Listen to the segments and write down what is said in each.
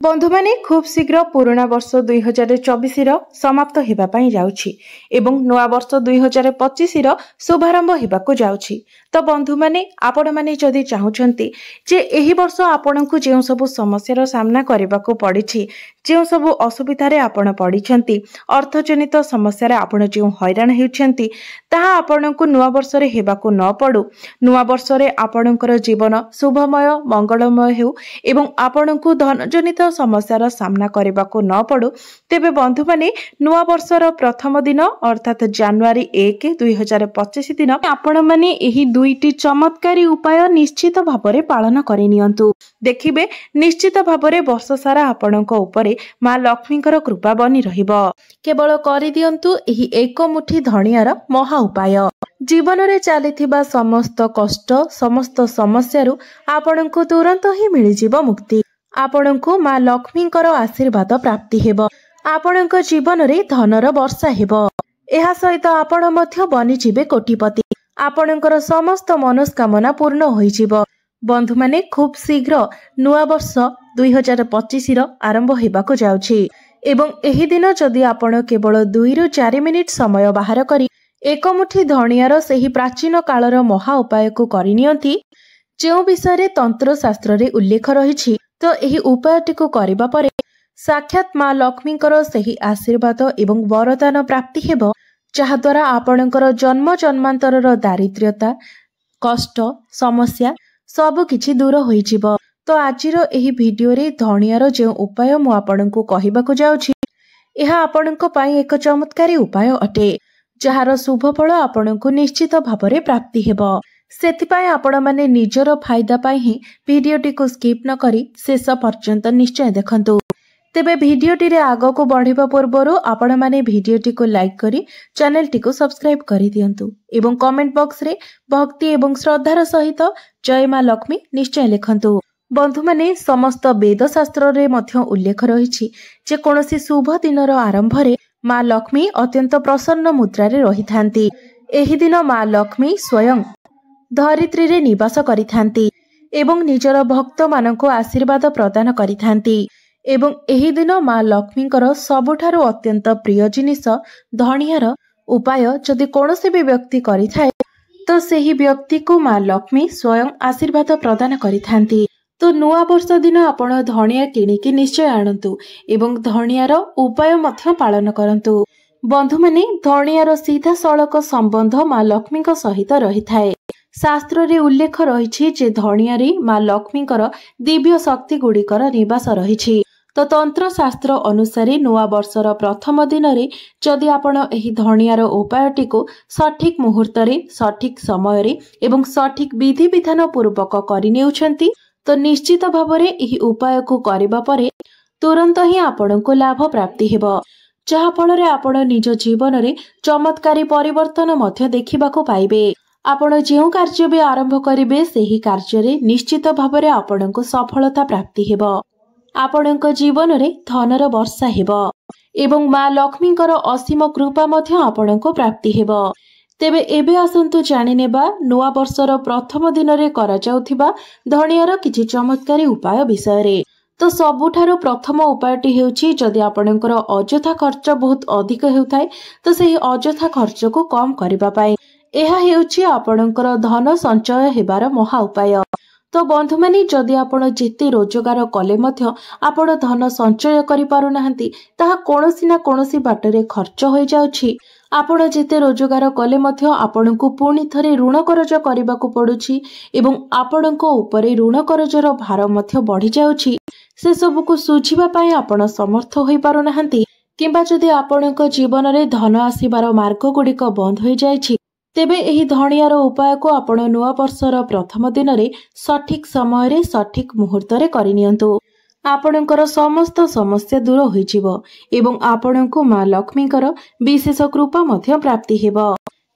बंधु माने खूब शीघ्र पुराणा वर्ष 2024 समाप्त होगापाई जाउछि एवं नुआ वर्ष 2025 शुभारंभ होगाकू जाउछि। तो बंधु माने आपण माने जदि चाहुछंती जे एही वर्ष आपनकू जेउ सब समस्यार सामना करबाकू पड़िछि, जेउ सब असुविधा रे आपण पड़िछंती, अर्थजनित समस्या रे आपण जेउ हैरान हेउछंती ताहा आपनकू नुआ वर्ष रे हेबाकू न पड़ू। नुआ वर्ष रे आपनकर जीवन शुभमय मंगलमय हेउ एवं आपनकू धनजनित समस्यार सामना करबाकू न पड़ू। तेबे बंधु माने नुआ वर्षर प्रथम दिन अर्थात जनवरी 1 2025 दिन आपण माने एही दुईटी चमत्कारी उपाय निश्चित भावरे पालन करिनियंतु। देखिबे निश्चित भावरे वर्ष सारा आपणक उपरे मां लक्ष्मीकर कृपा बनी रहिबो। केवल करि दियंतु एही एक मुठी धनियार महा उपाय। जीवन रे चलिथिबा समस्त कष्ट समस्त समस्यारु आपणकू तुरंत ही मिलि जिवो मुक्ति। आपणकू मां लक्ष्मीकर आशीर्वाद प्राप्ति हेबो। आपणक जीवन रे धनर वर्षा हेबो। एहा सहित आपण मध्य बनि जिवे कोटिपति। आपणकर समस्त मनोस्कामना पूर्ण होई जिवो। बंधु माने खूब शीघ्र नुआ वर्ष 2025 आरंभ हेबाकू जाउछि एवं एही दिन जदि आपण केवल 2 रु 4 मिनिट समय बाहर करी एक मुठी धनियार सेही प्राचीन कालर महा उपाय को करिनियंती, जेउ विषय तंत्र शास्त्र रे उल्लेख रहिछि, तो एही उपायटी को करिबा परे साक्षात मां लक्ष्मीकर सेही आशीर्वाद एवं वरदान प्राप्ति हेबो, जहा द्वारा आपणकर जन्म जन्मांतरर दारिद्र्यता कष्ट समस्या सब किछि दूर होई जिवो। तो आजिर एही भिडियो रे धनियार जे उपाय मु आपणको कहिबाकू जाउछि, एहा आपणको पई एक चमत्कारी उपाय अटे, जहार शुभ फल आपणको निश्चित भावरे प्राप्ति हेबो। सेथिपाई आपण माने निजर फायदा पाई ही भिडियोटी को स्किप न करी शेष पर्यंत निश्चय देखंतु। तेबे भिडियोटी रे आगो को बढ़िबा पूर्वरु आपण माने भिडियोटी को लाइक करी चैनलटी को सब्सक्राइब करी दियंतु एवं कमेंट बॉक्स रे भक्ति एवं श्रद्धार सहित जय मां लक्ष्मी निश्चय लिखंतु। बंधु माने समस्त वेद शास्त्र रे मध्य उल्लेख रहिछि जे कोनोसी शुभ दिनर आरंभ रे मां लक्ष्मी अत्यंत प्रसन्न मुद्रा रे रहिथांती। एही दिन मां लक्ष्मी स्वयं धरित्री रे निवास करिथांती एवं निजर भक्त मानको आशीर्वाद प्रदान करिथांती एवं एही दिन मां लक्ष्मीकर सबुठारु अत्यंत प्रिय जिनिस धनियार उपाय जदि कोनोसी भी व्यक्ति करिथाए तो सेही व्यक्ति को मां लक्ष्मी स्वयं आशीर्वाद प्रदान करिथांती। तो नुआ वर्ष दिन आपण धनिया किणिकी निश्चय आणंतु एवं धनियार उपाय मध्य पालन करंतु। बंधु माने धनियार सीधा सड़क संबंध मां लक्ष्मीक सहित रहिथाए। शास्त्र रे उल्लेख रहिछि जे धनिया रे मां लक्ष्मीकर दिव्य शक्ति गुड़िकर निवास रहिछि। तो तंत्र शास्त्र अनुसार नुआ वर्षर प्रथम दिन रे जदि आपण एही धनियार उपायटी को सठिक मुहूर्त रे सठिक समय रे एवं सठिक विधि विधान पूर्वक करि नेउछंती, तो निश्चित भावरे एही उपाय को करिबा परे तुरंत ही आपणको लाभ प्राप्ति हेबो, जहा फल रे आपण निज जीवन रे चमत्कारी परिवर्तन मध्य देखिबाको पाइबे। आपण जेउ कार्य भी आरंभ करिवे सेही कार्य रे निश्चित भावरे आपणको सफलता प्राप्ति हेबो। आपणको जीवन रे धनर वर्षा हेबो एवं मां लक्ष्मीकर असीम कृपा मध्य आपणको प्राप्ति हेबो। तेबे एबे आसंतु जानि नेबा नुआ वर्षर प्रथम दिन रे करा जाउथिबा धनियार किछि चमत्कारी उपाय विषय रे। तो सबुठारु प्रथम उपायटी हेउछि जदि आपणकर अजथा खर्च बहुत अधिक हेउथाय तो सेही अजथा खर्च को कम करिबा पाए एहा हेउछि आपणकर धन संचय हेबार महा उपाय। तो बंधु माने जदि आपण जेते रोजगार कले मध्य आपण धन संचय करि पारु नाहंती ताहा कोनोसी ना कोनोसी बाटरे खर्च होई जाउछि। आपण जेते रोजगार कले मध्य आपणको पुणी थरे ऋण करज करिबाकू पडुछि एवं आपणको उपरे ऋण करजर भार मध्य बढ़ी जाउछि। से सब को सुझिबा पई आपण समर्थ होई पारु नाहंती किंबा जदि आपणको जीवन रे धन आसीबार मार्ग गुडिक बंद होई जायछि, तेबे एही धनियार उपाय को आपण नुआ वर्षर प्रथम दिन रे सठिक समय रे सठिक मुहूर्त रे करिनियंतु। आपणकर समस्त समस्या दूर होई जिवो एवं आपणको मां लक्ष्मीकर विशेष कृपा मध्य प्राप्ति हेबो।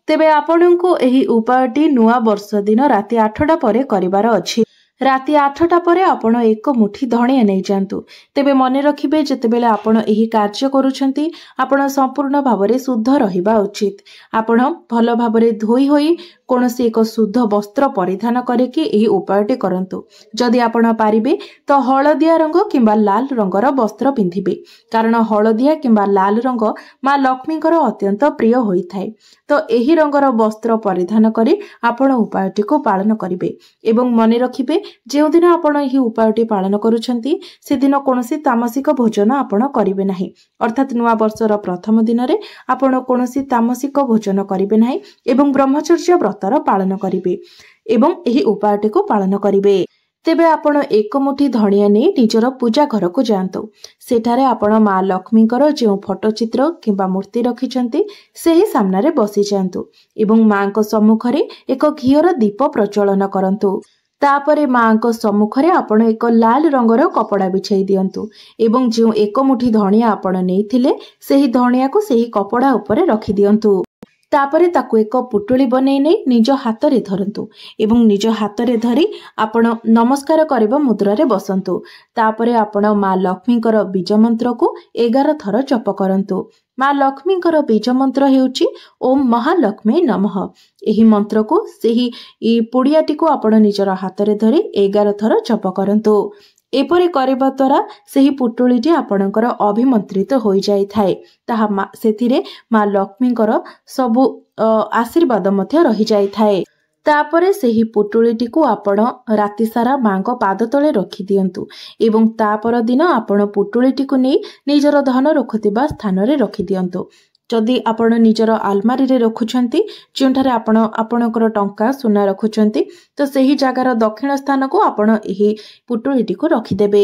तेबे आपणको एही उपायटी नुआ वर्ष दिन राति 8टा परे करिवार अछि। राति 8टा परे आपण एक मुठी धनिया नहीं जांतु। तेबे मने रखिबे जेतेबेले आपण एही कार्य करूछंती आपण संपूर्ण भावरे शुद्ध रहिबा उचित। आपण भल भावरे धोई होई कोनोसी एक शुद्ध वस्त्र परिधान करिकि एही उपायटी करंतु। जदि आपण पारिबे तो हळदिया रंग किंबा लाल रंगर वस्त्र पिंधिबे, कारण हळदिया किंबा लाल रंग माँ लक्ष्मीकर अत्यंत प्रिय होई थाए। तो एही रंगर वस्त्र परिधान करी आपण उपायटी को पालन करिबे एवं मने रखिबे जो दिन आपण एही उपायटी पालन करूछंती से दिन कोनोसी तामसिक भोजन आपण करिबे नाही। अर्थात नुआ वर्षर प्रथम दिन रे आपण कोनोसी तामसिक भोजन करिबे नाही एवं ब्रह्मचर्य व्रतर पालन करिबे एवं एही उपायटी को पालन करिबे। तेबे आपण एक मुठी धनिया नै निजर पूजा घर को जांतु। सेठारे आपण माँ लक्ष्मीकर जो फोटो चित्र किंबा मूर्ति रखिछंती सेही सामने रे बसी जांतु एवं माँ को सम्मुखरे एक घियर दीप प्रज्वलन करंतु। तापरे माँ को सम्मुखरे आपण एक लाल रंगर कपड़ा बिछाई दियंतु एवं जो एक मुठी धनिया आपण नेइथिले सेही धनिया को सेही कपड़ा उपरे रखि दियंतु। तापरे ताकु एक पुटुली बनै नै निज हाथ रे धरंतु एवं निज हाथ रे धरी आपण नमस्कार करबा मुद्रा रे बसंतु। तापरे आपण माँ लक्ष्मीकर बीज मंत्र को 11 थर जप करंतु। माँ लक्ष्मीकर बीज मंत्र हेउची ओम महालक्ष्मी नमः। एही मंत्र को सेही पुड़ियाटी को आपण निजर हाथ रे धरी 11 थर जप करंतु। एपरि करबा द्वारा सेही पुटुलीटी आपणकर अभिमंत्रित हो जाई थाए। ताहा सेथिरे माँ लक्ष्मीकर सबु आशीर्वाद मध्य रही जाई थाए। तापरे सेही पुटुलीटी को आपण राति सारा माँ को पाद तले रखि दियंतु एवं तापर दिन आपण पुटुलीटी को नै निजर धन रखुतिबा स्थान रे रखि दियंतु। जदि आपण निजर आलमारी रे रखुछंती जोंठारे आपण आपणकर टंका सुना रखुछंती तो सेही जागार दक्षिण स्थान को आपण एही पुटुलीटी को रखि देबे।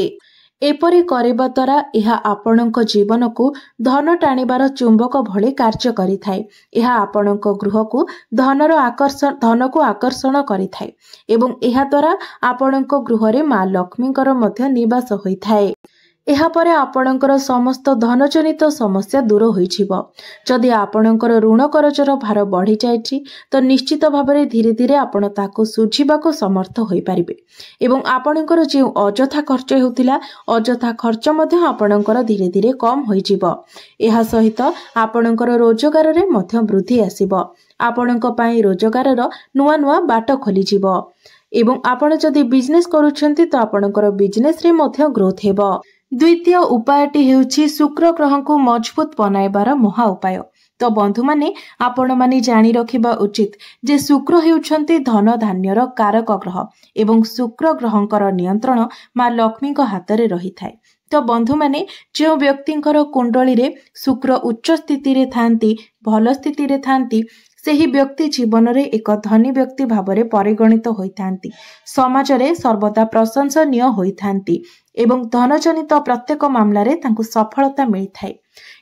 एपरि करबा द्वारा एहा आपणक जीवन को धन टाणिबार चुंबक भली कार्य करि थाए। एहा आपणक गृह को धन को आकर्षण करि थाए एवं एहा द्वारा आपणक गृह रे माँ लक्ष्मीकर मध्य निवास होई थाए। एहा परे आपणकर समस्त धनजनित समस्या दूर होइछिबो। जदि आपणकर ऋण करजर भार बढ़ी जायछि तो निश्चित भाबरे धीरे धीरे आपण ताको सुझिबाको समर्थ होई परिबे एवं आपणकर जे अजथा खर्च हेउतिला अजथा खर्च मध्य आपणकर धीरे धीरे कम होइजिबो। एहा सहित आपणकर रोजगार रे मध्य वृद्धि आसीबो। आपणक पई रोजगार रो नुवा नुवा बाट खोली जिवो एवं आपण जदि बिजनेस करूछंती तो आपणकर बिजनेस रे मध्य ग्रोथ हेबो। द्वितीय उपायटी हेउछि शुक्र ग्रह को मजबूत बनाइबार महा उपाय। तो बंधु माने आपण माने जानि रखिबा उचित जे शुक्र हेउछंती धन धान्यर कारक ग्रह एवं शुक्र ग्रहंकर नियंत्रण माँ लक्ष्मी को हाथ रे रही थाए। तो बंधु माने जो व्यक्तिंकर कुंडली रे शुक्र उच्च स्थिति रे थांती भल स्थिति रे थांती सेही व्यक्ति जीवन रे एक धनी व्यक्ति भावरे परिगणित होइथांती। समाज रे सर्वदा प्रशंसनीय होइथांती एवं धनजनित प्रत्येक मामला रे तांकु सफलता मिलिथाए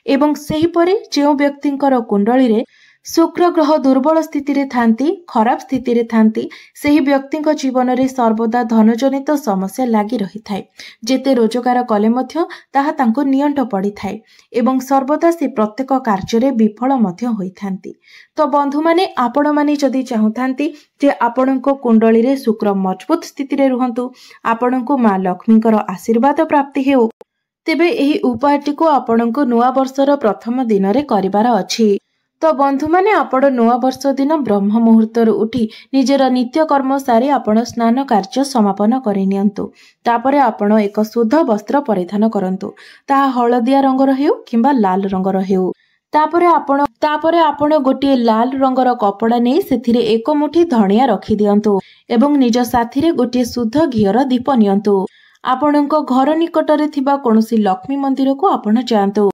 एवं सेही परे जो व्यक्तिंकर कुंडली रे शुक्र ग्रह दुर्बल स्थिति रे थांती खराब स्थिति रे थांती सेही व्यक्तिंक जीवन रे सर्वदा धनजनित समस्या लागि रही थाए। जेते रोजगार कले मध्य ताहा तांको नियंट पड़ी थाए एवं सर्वदा से प्रत्येक कार्य रे विफल मध्य होई थांती। तो बंधु माने आपण माने जदि चाहुथांती जे आपणको कुंडली रे शुक्र मजबूत स्थिति रे रुहंतु आपणको माँ लक्ष्मीकर आशीर्वाद प्राप्ति हेउ तेबे एही उपायटी को आपणको नुआ वर्षर प्रथम दिन रे करिबार अछि। तो बंधु माने आपण नुआ वर्ष दिन ब्रह्म मुहूर्तर उठी निजर नित्य कर्म सारी आपण स्नान कार्य समापन करि नियंतु। तापरे आपण एक शुद्ध वस्त्र परिधान करंतु। ताहा हळदिया रंगर हेउ किंबा लाल रंगर हेउ। तापरे आपण गोटे लाल रंगर कपड़ा नै सेथिरे एक मुठी धनिया रखि दियंतु एवं निज साथी रे गोटे शुद्ध घियर दीप नियंतु। आपणको घर निकटरे थिबा कोनोसी लक्ष्मी मंदिर को आपण जांतु।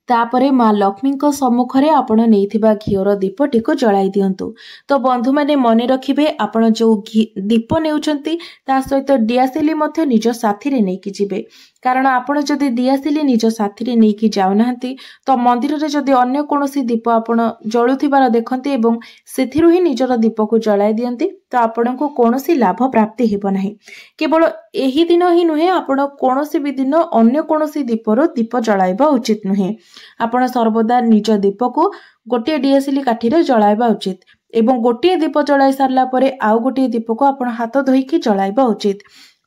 तापरे माँ लक्ष्मी को सम्मुखरे आपण नेइथिबा घियर दीपटी को जलाई दियंतु। तो बंधु माने मने रखिबे आपण जो दीप नेउचंती ता सहित दियासिली मध्य निज साथी रे नेकी जिबे, कारण आपण जदि दियासिली निज साथी रे नेकी जाउनाहंती तो मंदिर रे जदि अन्य कोनोसी दीप आपण जळुथिबार देखंती एवं सेथिरु ही निजर दीप को जलाई दियंती तो आपणको कोनोसी लाभ प्राप्ति हेबो नाही। केवल एही दिन ही नुहे आपण कोनोसी भी दिन अन्य कोनोसी दीपर दीप जळाइबा उचित नुहे। आपण सर्वदा निज दीप को गोटे डीएसएल काठी रे जळाइबा उचित। एवं गोटे दीप जलाई सारला परे आउ गोटे दीप को आपण हाथ धोईकी जलाइबा उचित।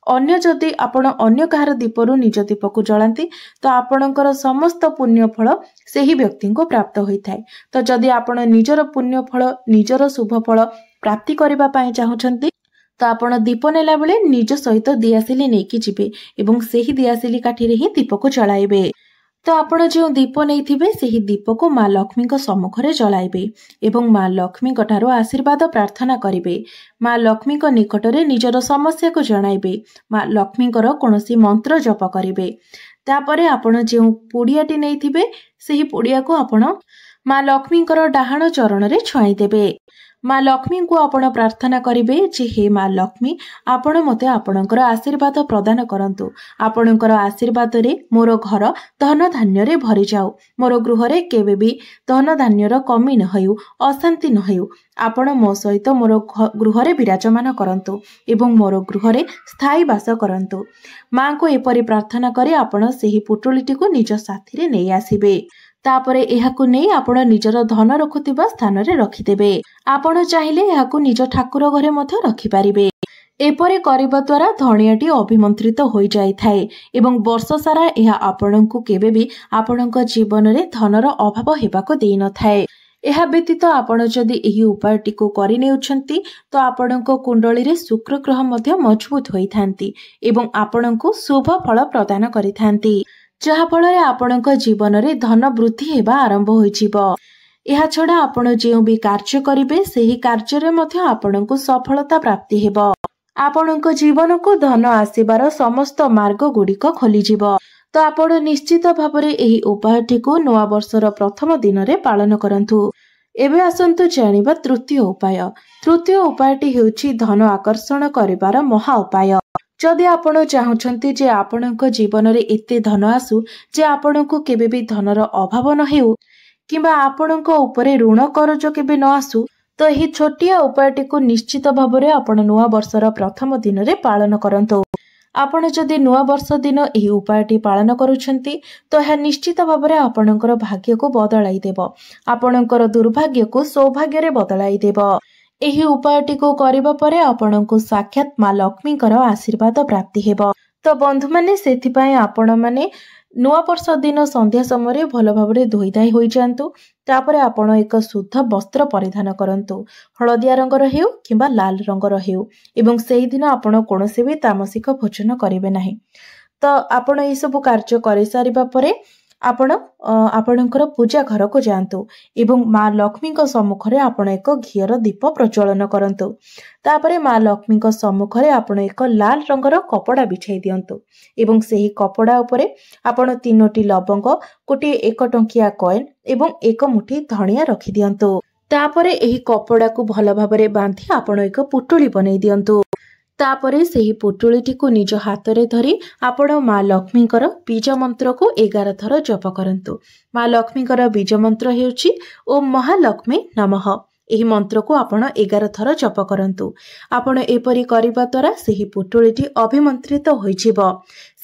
अन्य जदि आपण अन्य कहार दीपरू निज दीप को जलांती तो आपणकर समस्त पुण्य फल सेही व्यक्ति को प्राप्त होइथाय। तो जदि आपण निजर पुण्य फल निजर शुभ फल प्राप्ति करबा पई चाहुछंती तो आपण दीप नेला बेले निज सहित दियासिली नेकी जिबे एवं सेही दियासिली काठी रे ही दीप को जलाइबे। तो आपण जो दीप नैथिबे सेही दीप को माँ लक्ष्मी सम्मुखरे जलाइबे एवं माँ लक्ष्मी ठारू आशीर्वाद प्रार्थना करिबे। माँ लक्ष्मी निकटरे निजर समस्या को जणाइबे। माँ लक्ष्मी कोनोसी मंत्र जप करिबे। तापरे आपण जो पुड़ियाटी नैथिबे सेही पुड़िया को आपण माँ लक्ष्मी डाहाण चरण रे छुआई देबे। माँ लक्ष्मी को आपण प्रार्थना करिबे जे हे माँ लक्ष्मी आपण मते आपणकर आशीर्वाद प्रदान करंतु। आपणकर आशीर्वाद रे मोर घर धन धान्य रे भरि जाऊ। मोर गृह रे केबे भी धन धान्यर कमी न होयु, अशांति न होयु। आपण मो सहित मोर गृह रे विराजमान करंतु एवं मोर गृह रे स्थायी वास करंतु। माँ को एपरि प्रार्थना करे आपण सेही पुटुलिटी को निज साथी रे नै आसीबे। तापरे एहाकु नै आपण निजर धन रखुतिबा स्थान रे रखिदेबे। आपण चाहिले एहाकु निज ठाकुर घरे मध्य रखि पारिबे। एपरि करिबा द्वारा धनियाटी अभिमंत्रित होई जाय थाए एवं वर्ष सारा एहा आपणंकु केबे भी आपणक जीवन रे धनर अभाव हेबाको देई न थाए। एहा व्यतीत आपण जदि एही उपायटी को करि नेउछंती तो आपणक कुंडली रे शुक्र ग्रह मध्य मजबूत होई थांती एवं आपणंकु शुभ फल प्रदान करि थांती, जहा फल आपणक जीवन रे धन वृद्धि हेबा आरंभ होइजिबो। एहा छडा आपण जे भी कार्य करिवे सेही कार्य रे मध्य आपणक सफलता प्राप्ति हेबो। आपणक जीवन को धन आसीबार समस्त मार्ग गुड़िक खोलीजिबो। तो आपण निश्चित भाबरे एही उपायटी को नवा वर्षर प्रथम दिन रे पालन करंतु। एबे आसंतु जानिबा तृतीय उपाय। तृतीय उपायटी हेउछि धन आकर्षण करिबार महा उपाय। जदि आपण चाहुछंती जे आपणक जीवन रे एते धन आसु जे आपणको केबे भी धनर अभाव न हेउ किंबा आपणक उपरे ऋण करज केबे न आसु तो एही छोटिया उपायटी को निश्चित भाबरे आपण नवा वर्षर प्रथम दिन रे पालन करंतु। आपण जदि नवा वर्ष दिन एही उपायटी पालन करूछंती तो यह निश्चित भाबरे आपणकर भाग्य को बदलाई देबो। आपणकर दुर्भाग्य को सौभाग्य रे बदलाई देबो। एही उपायटी को करिबा परे आपणको साक्षात माँ लक्ष्मीकर आशीर्वाद प्राप्ति हेबो। तो बंधु माने सेथि पय आपण माने नवा वर्ष दिन संध्या समय भल भाबरे धोईधाई होई जांतु। तापरे आपण एक शुद्ध वस्त्र परिधान करंतु, हलदिया रंगर हेउ किंबा लाल रंगर हेउ एवं सेही दिन आपण कोनोसे भी तामसिक भोजन करिवे नाही। तो आपण ए सब कार्य करि सारिबा परे आपणकर पूजा घर को जातु एवं माँ लक्ष्मी सम्मुखरे आपण एक घीर दीप प्रज्वलन करंतु। तापरे माँ लक्ष्मी सम्मुखरे आपण एक लाल रंगर कपड़ा बिछाई दियंतु एवं सेही कपड़ा उपरे आपण 3टी लवंग, गोटे 1 टंकिया कॉइन एवं 1 मुठी धनिया रखि दियंतु। तापरे एही कपड़ा को भल भाबरे बांधी आपण एक पुटुली बनै दियंतु। तापरे सेही पुटुलीटी को निज हाथ रे धरी आपण माँ लक्ष्मीकर बीज मंत्र को 11 थर जप करंतु। माँ लक्ष्मीकर बीज मंत्र हेउछि ओम महालक्ष्मी नमः। एही मंत्र को आपण 11 थर जप करंतु। आपण एपरि करिबा द्वारा सेही पुटुलीटी अभिमंत्रित होइजिबो।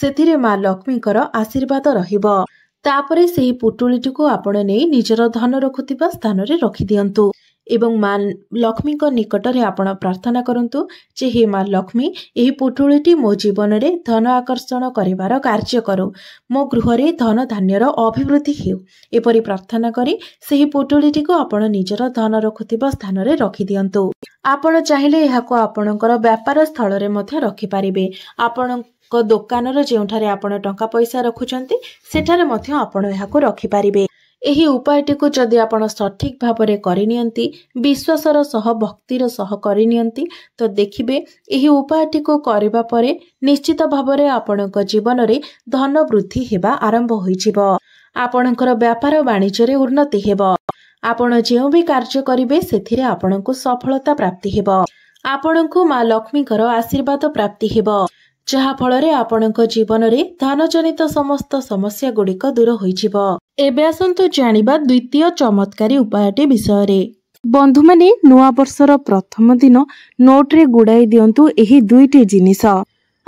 सेथिरे माँ लक्ष्मीकर आशीर्वाद रहिबो। तापरे सेही पुटुलीटी को आपण नै निजर धन रखुतिबा स्थान रे रखि दियंतु एवं माँ लक्ष्मी निकट रे आपण प्रार्थना करंतु जे हे माँ लक्ष्मी एही पुटुलीटी मो जीवन रे धन आकर्षण करिवार कार्य करू, मो गृह रे धन धान्यर अभिवृद्धि हेउ। एपरि प्रार्थना करी सेही पुटुलीटी को आपण निजर धन रखुतिबा स्थान रे रखि दियंतु। आपण चाहिले एहाको आपणकर व्यापार स्थल रे मध्य रखि पारिबे। आपण दुकान रे जेउठारे आपण टंका पैसा रखुचंती सेठारे मध्य आपण एहाको रखि पारिबे। एही उपायटी को जदि आपण सठिक भाबरे करिनियंती, विश्वासर सह भक्तिर सह करिनियंती तो देखिबे एही उपायटी को करिबा परे निश्चित भाबरे आपणक जीवन रे धन वृद्धि हेबा आरंभ होइजिबो। आपणकर व्यापार वाणिज्य रे उन्नति हेबो। आपण जेउ भी कार्य करिवे सेथिरे आपणको सफलता प्राप्ति हेबो। आपणको माँ लक्ष्मीकर आशीर्वाद प्राप्ति हेबो, जहा फलरे आपणक जीवन रे धन जनित समस्त समस्या गुड़िक दूर होइजिबो। एबे आसंतु जानिबा द्वितीय चमत्कारी उपायटी विषय रे। बंधु माने नुआ वर्षर प्रथम दिन नोट रे गुड़ाई दियंतु एही दुईटी जिनिस।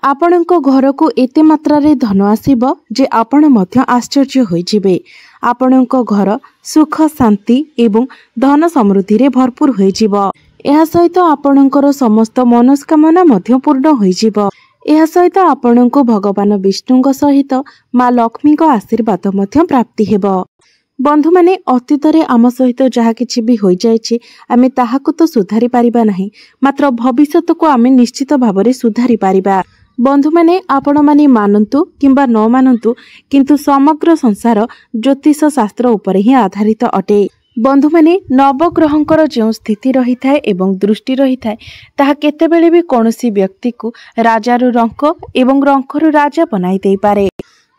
आपणक घर को एते मात्रा रे धन आसीबो जे आपण मध्य आश्चर्य होइजिबे। आपणଙ୍କ घर सुख शांति एवं धन समृद्धि रे भरपूर होइजिबो। एहा सहित आपणकर समस्त मनोस्कामना मध्य पूर्ण होइजिबो। एहा सहित आपणको भगवान विष्णुଙ୍କ सहित माँ लक्ष्मीଙ୍କ आशीर्वाद मध्य प्राप्ति हेबो। बंधु माने अतीत रे आम सहित जहा किछि भी होई जायछि आमे ताहाकु तो सुधारी पारिबा नाही, मात्र भविष्यत को आमे निश्चित भाबरे सुधारी पारिबा। बंधु माने आपण माने मानन्तु किंबा न मानन्तु, किंतु समग्र संसार ज्योतिष शास्त्र उपरे ही आधारित अटे। बंधु माने नवग्रहंकर जो स्थिति रही थाए एवं दृष्टि रही थाए ताहा केतेबेले भी कोनोसी व्यक्ति को राजारु रंक एवं रंकरु राजा बनाई देई पारे।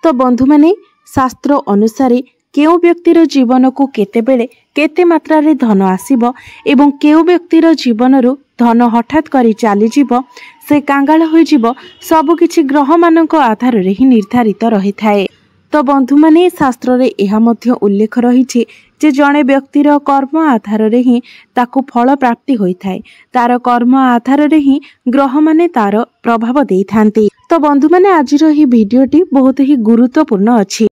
तो बंधु माने शास्त्र अनुसार केउ व्यक्तिर जीवन को केतेबेले केते मात्रा रे धन आसीबो एवं केउ व्यक्तिर जीवनरु धन हठात करी चाली जीवो, से कांगाल होई जीवो, सब किछि ग्रह मानक आधार रे ही निर्धारित रही थाए। तो बंधु माने शास्त्र रे एहा मध्य उल्लेख रही जे जणे व्यक्तिर कर्म आधार रे ही ताकु फल प्राप्ति होई थाए, तार कर्म आधार रे ही ग्रह माने तार प्रभाव देई थांती। तो बंधु माने आजिर ही भिडियोटी बहुत ही गुरुत्वपूर्ण अछि।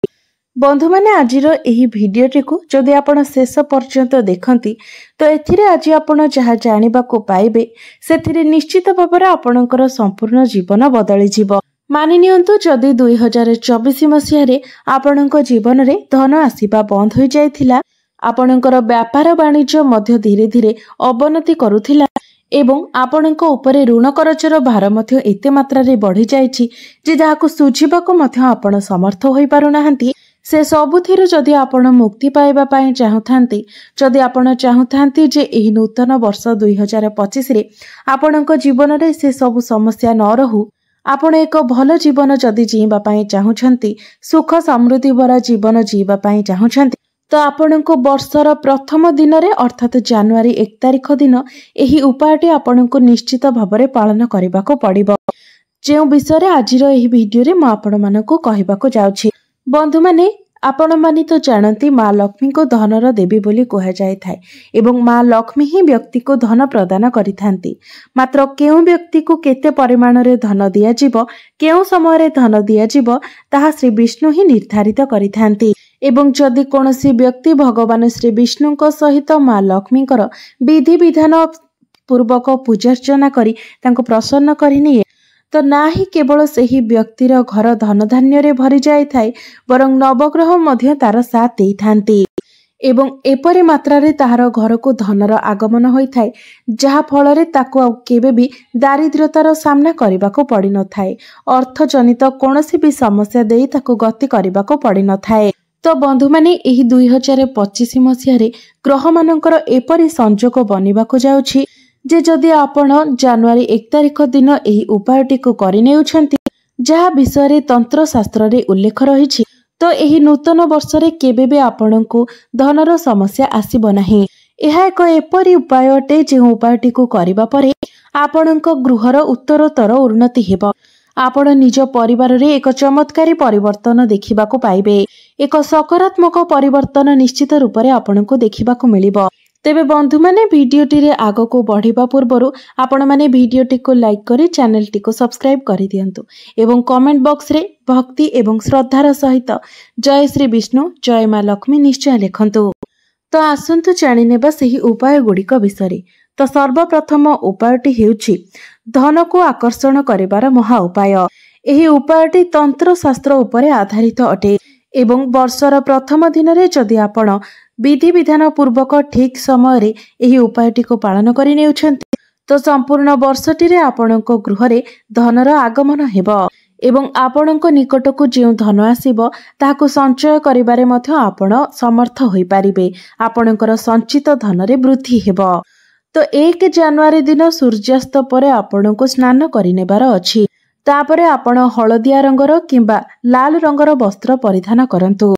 बंधु माने आजिर एही भिडियोटी को जदि आपण शेष पर्यंत देखंती तो एथिरे आज आपण जहा जानिबा को पाइबे सेथिरे निश्चित भाबरे आपणकर संपूर्ण जीवन बदली जीवो। मानि नियंतु जदि 2024 मसिहारे आपणक जीवन रे धन आसीबा बंद होई जायथिला, आपणकर व्यापार वाणिज्य मध्य धीरे धीरे अवनति करुथिला एवं आपणक उपरे ऋण करजर भार मध्य एते मात्रा रे बढ़ी जायछि जे जाहाकु सुझिबाको मध्य आपण समर्थ होई पारु नाहंती, से सबुथिरु जदि आपण मुक्ति पाइबा पई चाहुथांती, जदि आपण चाहुथांती जे एही नूतन वर्ष 2025 रे आपणक जीवन रे से सब समस्या न रहू, आपण एक भल जीवन जदि जीवा पई चाहुछंती, सुख समृद्धि भरा जीवन जीवा पई चाहुछंती, तो आपणको वर्षर प्रथम दिन रे अर्थात जनवरी 1 तारिख दिन एही उपायटी आपणको निश्चित भाबरे पालन करिबाको पड़िबो, जे विषय रे आजिर एही वीडियो रे म आपण मानको कहिबाको जाउछि। बंधु माने आपण माने तो जानती माँ लक्ष्मी को धनर देवी बोली कहा जाय थाए एवं माँ लक्ष्मी ही व्यक्ति को धन प्रदान करिथांती, मात्र केउ व्यक्ति को केते परिमाण रे धन दिया जिवो, केउ समय रे धन दिया जिवो ताहा श्री विष्णु ही निर्धारित करिथांती। एवं जदि कोनोसी व्यक्ति भगवान श्री विष्णु को सहित माँ लक्ष्मीकर विधि विधान पूर्वक पूजार्चना करी तांको प्रसन्न करिनिए तो ना ही केवल सही व्यक्तिर घर धन धान्य रे भरी जाय थाए, बरं नवग्रह मध्य तार साथ देई थांती एवं एपरि मात्रा रे ताहार घर को धनर आगमन होई थाए, जहा फल रे ताको आ केबे भी दारिद्र्यतार सामना करिबाको पड़ी न थाए, अर्थ जनित कोनोसी भी समस्या देई ताको गति करिबाको पड़ी न थाए। तो बंधु माने एही 2025 मसिहारे ग्रह मानकर एपरि संजोग बनिबाको जाउछि जे जदि आपण जनवरी 1 तारिख दिन एही उपायटी को करि नेउछंती, जहा विषय रे तंत्र शास्त्र रे उल्लेख रहिछि, तो एही नूतन वर्ष रे केबे भी आपणको धनर समस्या आसीबो नाही। एहा एक एपरि उपाय अटे जे उपायटी को करिबा परे आपणको गृहर उत्तरोत्तर उन्नति हेबो। आपण निज परिवार रे एक चमत्कारी परिवर्तन देखिबाको पाइबे, एक सकारात्मक परिवर्तन निश्चित रूप रे आपणको देखिबाको मिलिबो। तेबे बंधु माने भिडियोटी रे आगो को बढ़िबा पूर्वरु आपण माने भिडियोटी को लाइक करी चैनल टी को सब्सक्राइब करि दियंतु एवं कमेंट बॉक्स रे भक्ति एवं श्रद्धार सहित जय श्री विष्णु जय माँ लक्ष्मी निश्चय लिखंतु। तो आसंतु जानि नेबा सेही उपाय गुड़िक विषय। तो सर्वप्रथम उपायटी हेउछि धन को आकर्षण करिबार महा उपाय। एही उपायटी तंत्र शास्त्र उपरे आधारित अटे एवं वर्षर प्रथम दिन रे जदि आपण विधि विधान पूर्वक ठीक समय रे एही उपायटी को पालन करि नेउछंती तो संपूर्ण वर्षटी रे आपणको गृह रे धनर आगमन हेबो एवं आपणको निकटको जेउ धन आसीबो ताहाको संचय करिबारे मध्य आपण समर्थ होई पारिबे। आपणकर संचित धन रे वृद्धि हेबो। तो 1 जनवरी दिन सूर्यास्त परे आपणको स्नान करि नेबार अछि। तापरे आपण हळदिया रंगर किंबा लाल रंगर वस्त्र परिधान करंतु,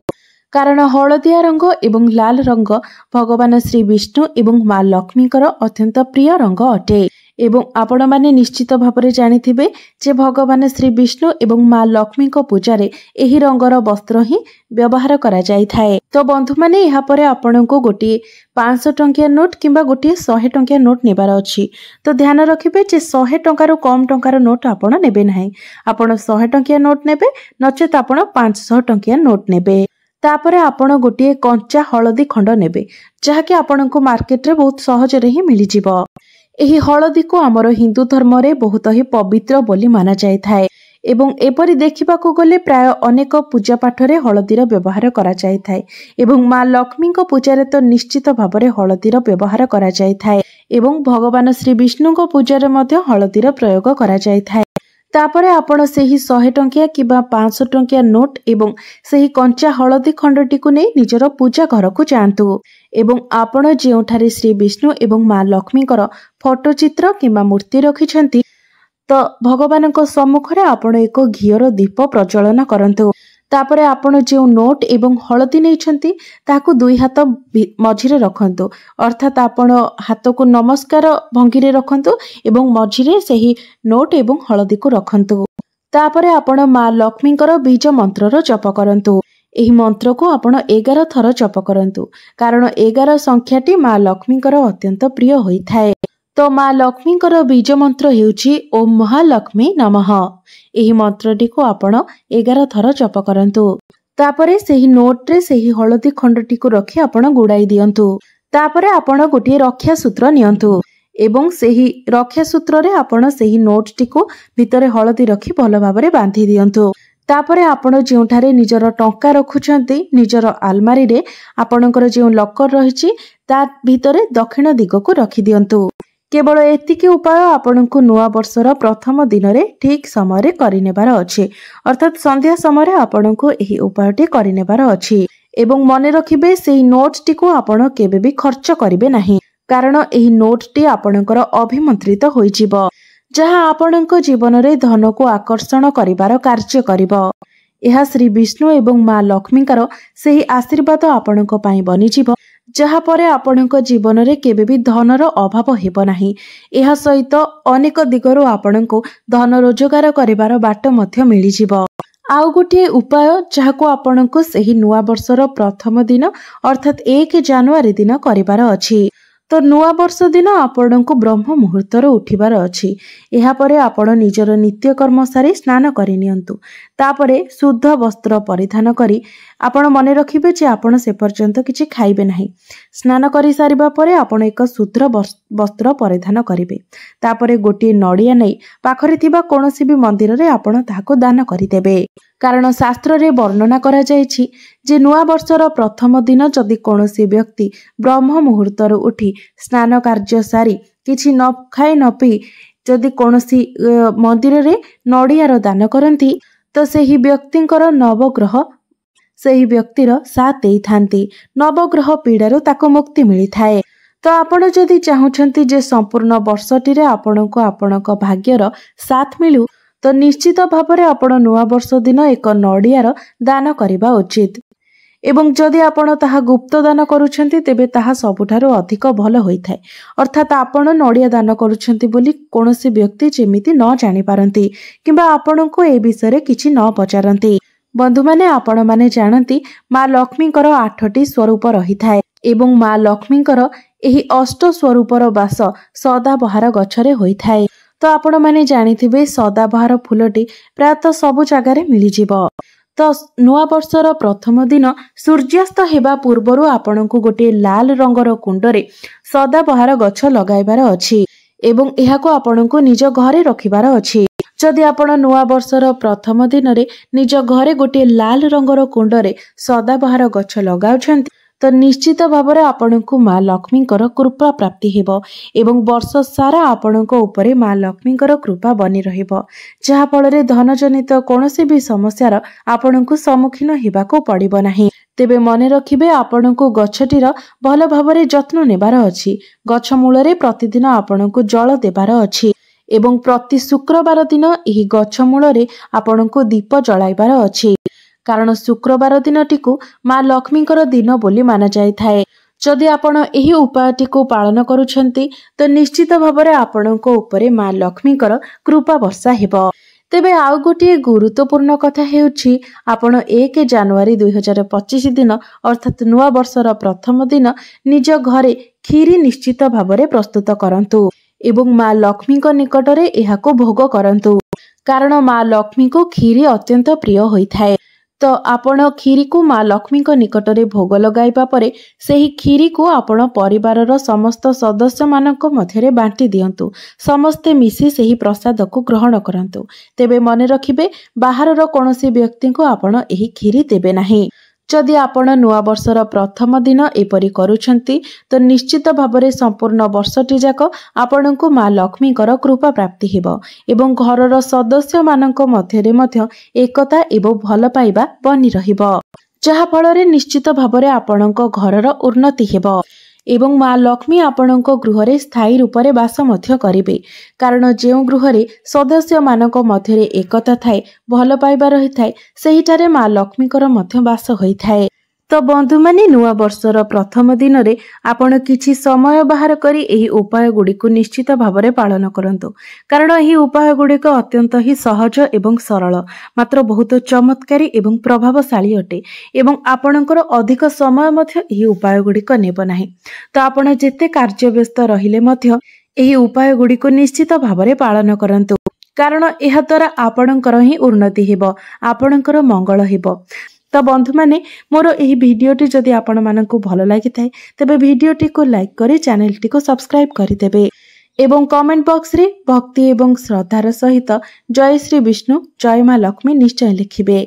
कारण हळदिया रंग एवं लाल रंग भगवान श्री विष्णु एवं माँ लक्ष्मीकर अत्यंत प्रिय रंग अटे एवं आपण माने निश्चित भाबरे जानिथिबे जे भगवान श्री विष्णु एवं माँ लक्ष्मी को पूजा रे एही रंगर वस्त्र ही व्यवहार करा जाय थाए। तो बंधु माने यहाँ परे आपनको गोटे 500 टंकिया नोट किंबा गोटे 100 टंकिया नोट नेबार अछि। तो ध्यान रखिबे जे 100 टंकार कम टंकार नोट आपण नेबे नाही, आपण 100 टंकिया नोट नेबे नचेत आपण 500 टंकिया नोट नेबे। तापरे आपण गोटे कंचा हलदी खंड नेबे जहाँकि आपनको मार्केट रे बहुत सहज ही मिल जिवो। एही हलदी को आमर हिंदू धर्म रे बहुत ही पवित्र बोली माना जाय थाए एवं एपरि देखिबाकू गले प्राय अनेक पूजा पाठ रे हलदीर व्यवहार करा जाय थाए एवं माँ लक्ष्मी को पूजा तो निश्चित भाव में हलदीर व्यवहार करा जाय थाए एवं भगवान श्री विष्णु को पूजा रे मध्य हलदीर प्रयोग करा जाय थाए। तापरे आपण सेही 100 टंकिया किबा 500 टंकिया नोट एवं सेही कंचा हलदी खंडटी को नहीं निजर पूजा घर को जातु एवं आपण जेउठारे श्री विष्णु एवं माँ लक्ष्मी फोटो चित्र किंबा मूर्ति रखिछंती तो भगवान सम्मुख रे आपण एक घीर दीप प्रज्वलन करंतु। तापरे आपण जो नोट एवं हलदी नहीं ताकू दुई हाथ मझिरे रखंतु अर्थात आपण हाथ को नमस्कार भंगी रे रखंतु एवं मझिरे सेही नोट एवं हलदी को रखंतु। तापरे आपण माँ लक्ष्मी बीज मंत्र जप करंतु। एही मंत्र को आपण 11 थर जप करंतु कारण 11 संख्याटी माँ लक्ष्मी अत्यंत प्रिय होई थाए। तो माँ लक्ष्मी बीज मंत्र हेउची ओम महालक्ष्मी नमः। एही मंत्रटी को आपण 11 थर जप करंतु। तापरे सेही नोट रे सेही हलदी खंडटी को रखी आपण गुड़ाई दियंतु। तापरे आपण गोटे रक्षा सूत्र नियंतु एवं सेही रक्षा सूत्र रे आपण सेही नोटटी को भितरे हलदी रखी भल भाबरे बांधी दियंतु। तापरे आपण जेउठारे निजर टंका रखुछंती निजर आलमारी रे आपणकर जे लकर रहिछि ता भितरे दक्षिण दिग को रखी दियंतु। केवल एतिकी उपाय आपनकु नुआ वर्षर प्रथम दिन रे ठीक समय रे करिनेबार अछि अर्थात संध्या समय रे आपनकु एही उपायटी करिनेबार अछि एवं मने रखिबे सेही नोटटी को आपण केबे भी खर्च करिवे नाही कारण एही नोटटी आपनकर अभिमंत्रित होई जिवो जहाँ आपणक जीवन रे धन को आकर्षण करिवार कार्य करिवो। यह श्री विष्णु एवं माँ लक्ष्मीकर सेही आशीर्वाद आपणक पई बनिजिवो जहाँ परे आपणक जीवन रे केबे भी धनर अभाव हेबो नाही। एहा सहित अनेक दिगरु आपणको धन रोजगार करिवार बाट मध्य मिली जिवो। आउ गोटे उपाय जहाको आपणको सेही नुआ वर्षर प्रथम दिन अर्थात 1 जनवरी दिन करिवार अछि। तो नुआ वर्ष दिन आपणको ब्रह्म मुहूर्तर उठिबार अछि। एहा परे आपण निजर नित्य कर्म सारी स्नान करि नियंतु। तापरे शुद्ध वस्त्र परिधान करी आपण मने रखिबे जे आपण से पर्यंत किछि खाइबे नाही। स्नान करि सारिबा परे आपण एक शुद्ध वस्त्र परिधान करिवे। तापरे गोटे नडिया नै पाखरे थिबा कोनोसी भी मंदिर रे आपण ताहाको दान करिदेबे कारण शास्त्र रे वर्णना करा जायछि जे नुआ वर्षर प्रथम दिन जदि कोनोसी व्यक्ति ब्रह्म मुहूर्तर उठी स्नान कार्य सारी किछि न खाई न पी जदि कोनोसी मंदिर रे नडियार दान करंती तो सेही व्यक्तिंकर नवग्रह सेही व्यक्तिर साथ देई थांती नवग्रह पीड़ारु ताको मुक्ति मिली थाए। तो आपण जदि चाहुछंती जे संपूर्ण वर्षटी रे आपणको आपणक भाग्यर साथ मिलु तो निश्चित भावरे आपण नुआ वर्ष दिन एक नडियार दान करिबा उचित एवं जदि आपण ताहा गुप्त दान करूछंती तेबे ताहा सबुठारु अधिक भल होइथाय अर्थात आपण नडिया दान करूछंती बोली कोनोसी व्यक्ति जेमिति न जानि पारंती किंबा आपणको ए विषय रे किछि न पचारंती। बंधु माने आपण माने जानती माँ लक्ष्मीकर 8टी स्वरूप रहिथाय एवं माँ लक्ष्मीकर एही 8 स्वरूपर वास सदाबहार गछरे होइथाय। तो आपण माने जानिथिबे सदाबहार फूलटी प्रायतः सबु जगार मिली जिवो। तो नुआ वर्षर प्रथम दिन सूर्यास्त हेबा पूर्वरु आपणको गोटे लाल रंगर कुंडरे सदाबहार गछ लगाइबार अछि एवं एहाको आपणको निज घरे रखिबार अछि। जदि आपण नुआ वर्षर प्रथम दिन रे निज घरे गोटे लाल रंगर कुंडरे सदाबहार गछ लगाउछंती तो निश्चित भावरे आपणको माँ लक्ष्मीकर कृपा प्राप्ति हेबो एवं वर्ष सारा आपणको उपरे माँ लक्ष्मीकर कृपा बनी रहिबो जहा फଳରେ धन जनित कोनोसी भी समस्यार आपणको सम्मुखीन हेबाको पड़िबो नाही। तेबे मने रखिबे आपणको गछटीर भल भावरे जत्न नेबार अछि। गछ मूलरे प्रतिदिन आपणको जल देबार अछि एवं प्रति शुक्रवार दिन एही गछ मूलरे आपणको दीप जलाइबार अछि कारण शुक्रवार दिनटीकू माँ लक्ष्मीकर दिन बोली माना जाय थाए। जदि आपण एही उपायटीकू पालन करूछंती तो निश्चित भावरे आपणको उपरे माँ लक्ष्मीकर कृपा वर्षा हेबो। तेबे आउ गोटे गुरुत्वपूर्ण कथा हेउछि आपण 1 जनवरी 2025 दिन अर्थात नुआ वर्षर प्रथम दिन निज घरे खीरी निश्चित भावरे प्रस्तुत करंतु एवं माँ लक्ष्मीक निकटरे एहाको भोग करंतु कारण माँ लक्ष्मी को खीरी अत्यंत प्रिय होइथाए। तो आपण खीरी को माँ लक्ष्मी निकटरे भोग लगाइबा परे सेही खीरी को आपण परिवारर समस्त सदस्य मानक मध्यरे बांटी दियंतु। समस्ते मिसी सेही प्रसाद को ग्रहण करंतु। तेबे मने रखिबे बाहरर कोनोसी व्यक्ति को आपण एही खीरी देबे नाही। जदि आपण नुआ वर्षर प्रथम दिन एपरी करूछंती तो निश्चित भावरे संपूर्ण वर्षटी जाक आपणको माँ लक्ष्मीकर कृपा प्राप्ति हेबो एवं घरर सदस्य मानक मध्यरे मध्य एकता एवं भल पाइबा बनी रहिबो, जहा फलरे निश्चित भावरे आपणको घरर उन्नति हेबो एवं माँ लक्ष्मी आपणको गृहरे स्थायी रूपरे वास मध्य करिबे। कारण जेउ गृहरे सदस्य मानक मध्यरे एकता थाए, भल पाइबा रही थाए, सेहिठारे माँ लक्ष्मीकर मध्य वास होई थाए। तो बंधु माने नुआ वर्षर प्रथम दिन रे आपण किछि समय बाहर करी एही उपाय गुडी को निश्चित भावरे पालन करंतु। कारण एही उपाय गुडी को अत्यंत ही सहज एवं सरल, मात्र बहुत चमत्कारी एवं प्रभावशाली अटे एवं आपणकर अधिक समय मध्य एही उपाय गुडी को नेब नाही। तो आपण जेते कार्य व्यस्त रहिले मध्य एही उपाय गुडी को निश्चित भावरे पालन करंतु। कारण एहा द्वारा आपणकर ही उन्नति हेबो, आपणकर मंगल हेबो। तो बंधु माने मोर एही भिडियोटी जदि आपण मानकु भल लागि थाए तबे भिडियोटी को लाइक करी चैनलटी को सब्सक्राइब करि देबे एवं कमेंट बॉक्स रे भक्ति एवं श्रद्धार सहित जय श्री विष्णु जय माँ लक्ष्मी निश्चय लिखिबे।